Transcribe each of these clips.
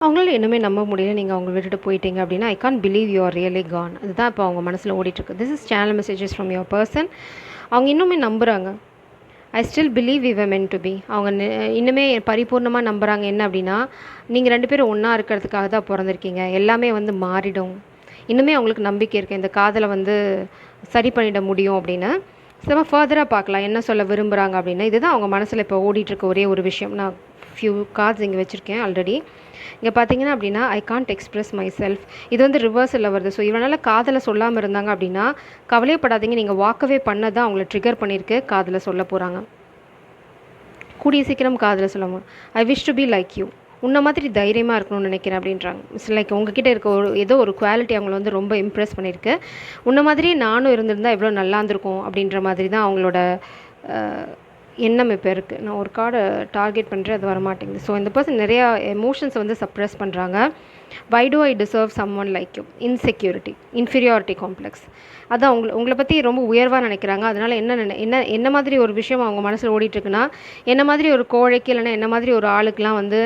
அவங்களால இன்னுமே நம்ப முடியல. நீங்க அவங்கள விட்டுட்டு போயிட்டீங்க அப்படின்னா, I can't believe you are really gone. அதுதான் இப்போ அவங்க மனசுல ஓடிட்டுருக்கு. This is channel messages from your person. அவங்க இன்னுமே நம்புறாங்க. I still believe we were meant to be. அவங்க இன்னுமே பரிபூர்ணமா நம்புறாங்க. என்ன அப்படின்னா, நீங்க 2 பேரும் ஒண்ணா இருக்கிறதுக்காக தான் பொறந்திருக்கீங்க. எல்லாமே வந்து மாறிடும். இன்னுமே அவங்களுக்கு நம்பிக்கை இருக்கு. இந்த காதல வந்து சரி பண்ணிட முடியும் அப்படின்னு. நம்ம ஃபர்தரா பார்க்கலாம். என்ன சொல்ல விரும்புறாங்க அப்படின்னு. இதுதான் அவங்க மனசுல இப்போ ஓடிட்டுருக்க ஒரே ஒரு விஷயம். நான் ஃபியூ கார்ட்ஸ் இங்க வச்சிருக்கேன் ஆல்ரெடி. இங்க பார்த்தீங்கன்னா அப்படின்னா, I can't express my self. இது வந்து ரிவர்ஸில் வருது. ஸோ இவ்வளோ நாளா காதல சொல்லாம இருந்தாங்க அப்படின்னா, கவலையப்படாதீங்க. நீங்க வாக்கவே பண்ணது தான் அவங்கள ட்ரிகர் பண்ணியிருக்கு. காதல சொல்ல போறாங்க. கூடிய சீக்கிரம் காதல சொல்லுவாங்க. I wish to be like you. உன்ன மாதிரி தைரியமா இருக்கணும்னு நினைக்கிறேன் அப்படின்றாங்க. இட்ஸ் லைக் உங்ககிட்ட இருக்க ஏதோ ஒரு குவாலிட்டி அவங்கள வந்து ரொம்ப இம்ப்ரெஸ் பண்ணியிருக்கு. உன்ன மாதிரியே நானும் இருந்திருந்தா எவ்வளோ நல்லா இருந்திருக்கும் அப்படின்ற மாதிரி தான் அவங்களோட அ எண்ணம் இப்போ இருக்குது. நான் ஒரு கார்டை டார்கெட் பண்ணுறேன், அது வரமாட்டேங்குது. ஸோ இந்த பர்சன் நிறையா எமோஷன்ஸை வந்து சப்ரெஸ் பண்ணுறாங்க. Why do I deserve someone like you? Insecurity, inferiority complex. அதான் உங்களை பற்றி ரொம்ப உயர்வாக நினைக்கிறாங்க. அதனால் என்ன மாதிரி ஒரு விஷயம் அவங்க மனசில் ஓடிட்டுருக்குன்னா, என்ன மாதிரி ஒரு கோழைக்கு இல்லைன்னா என்ன மாதிரி ஒரு ஆளுக்கெலாம் வந்து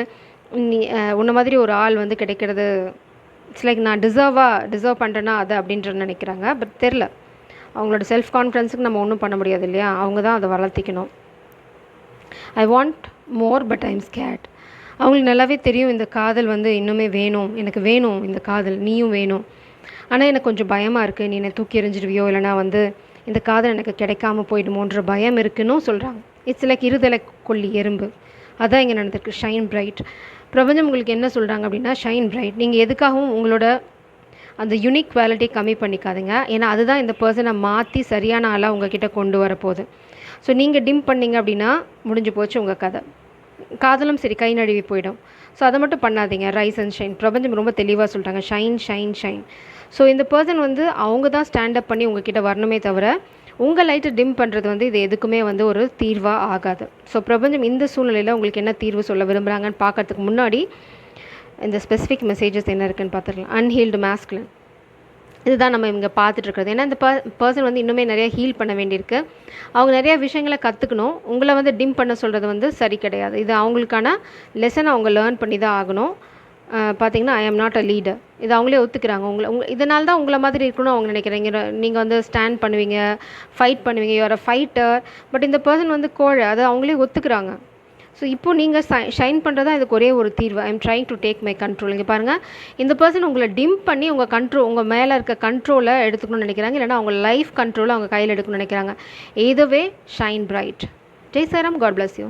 நீ உன்ன மாதிரி ஒரு ஆள் வந்து கிடைக்கிறது இட்ஸ் லைக் நான் டிசர்வ் பண்ணுறேன்னா அது அப்படின்ற நினைக்கிறாங்க. பட் தெரில, அவங்களோட செல்ஃப் கான்ஃபிடன்ஸுக்கு நம்ம ஒன்றும் பண்ண முடியாது இல்லையா? அவங்க தான் அதை வளர்த்திக்கணும். I want more but I'm scared. அவங்களுக்கு நல்லாவே தெரியும் இந்த காதல் வந்து இன்னுமே வேணும், எனக்கு வேணும் இந்த காதல், நீயும் வேணும். ஆனால் எனக்கு கொஞ்சம் பயமாக இருக்குது, நீ என்னை தூக்கி எறிஞ்சிடுவியோ இல்லைனா வந்து இந்த காதல் எனக்கு கிடைக்காம போயிடுமோன்ற பயம் இருக்குன்னு சொல்கிறாங்க. இட்ஸ் லைக் இருதலை கொல்லி எறும்பு. அதான் இங்கே நடந்திருக்கு. Shine bright. பிரபஞ்சம் உங்களுக்கு என்ன சொல்கிறாங்க அப்படின்னா, ஷைன் பிரைட். நீங்கள் எதுக்காகவும் உங்களோட அந்த யுனிக் குவாலிட்டி கம்மி பண்ணிக்காதுங்க. ஏன்னா அதுதான் இந்த பர்சனை மாற்றி சரியான ஆளாக உங்ககிட்ட கொண்டு வரப்போகுது. ஸோ நீங்கள் டிம் பண்ணிங்க அப்படின்னா முடிஞ்சு போச்சு உங்கள் கதை. காதலும் சரி கை நழுவி போயிடும். ஸோ அதை மட்டும் பண்ணாதீங்க. Rice and shine. பிரபஞ்சம் ரொம்ப தெளிவாக சொல்லிட்டாங்க. Shine shine shine. ஸோ இந்த பர்சன் வந்து அவங்க தான் ஸ்டாண்டப் பண்ணி உங்ககிட்ட வரணுமே தவிர, உங்கள் லைட்டை டிம் பண்ணுறது வந்து இது எதுக்குமே வந்து ஒரு தீர்வாக ஆகாது. ஸோ பிரபஞ்சம் இந்த சூழ்நிலையில் உங்களுக்கு என்ன தீர்வு சொல்ல விரும்புகிறாங்கன்னு பார்க்கறதுக்கு முன்னாடி இந்த ஸ்பெசிஃபிக் மெசேஜஸ் என்ன இருக்குதுன்னு பார்த்துக்கலாம். Unhealed masculine. இதுதான் நம்ம இங்கே பார்த்துட்ருக்குறது. ஏன்னா இந்த பர்சன் வந்து இன்னுமே நிறையா ஹீல் பண்ண வேண்டியிருக்கு. அவங்க நிறையா விஷயங்களை கற்றுக்கணும். உங்களை வந்து டிம் பண்ண சொல்கிறது வந்து சரி கிடையாது. இது அவங்களுக்கான லெசன் அவங்க லேர்ன் பண்ணி தான் ஆகணும். பார்த்தீங்கன்னா, ஐ ஆம் நாட் அ லீடர். இது அவங்களே ஒத்துக்கிறாங்க. இதனால தான் உங்களை மாதிரி இருக்கணும்னு அவங்க நினைக்கிறீங்க. நீங்கள் வந்து ஸ்டாண்ட் பண்ணுவீங்க, ஃபைட் பண்ணுவீங்க, you are a fighter. But இந்த பர்சன் வந்து கோழை. அதை அவங்களே ஒத்துக்கிறாங்க. ஸோ இப்போது நீங்கள் ஷைன் பண்ணுறது தான் இதுக்கு ஒரே ஒரு தீர்வு. I am trying to take my control. இங்கே பாருங்கள், இந்த பர்சன் உங்களை டிம் பண்ணி உங்கள் மேலே இருக்க கண்ட்ரோலை எடுத்துக்கணும்னு நினைக்கிறாங்க. இல்லைனா அவங்க லைஃப் கண்ட்ரோலை அவங்க கையில் எடுக்கணும்னு நினைக்கிறாங்க. Either way shine bright. Jai Sairam. God bless you.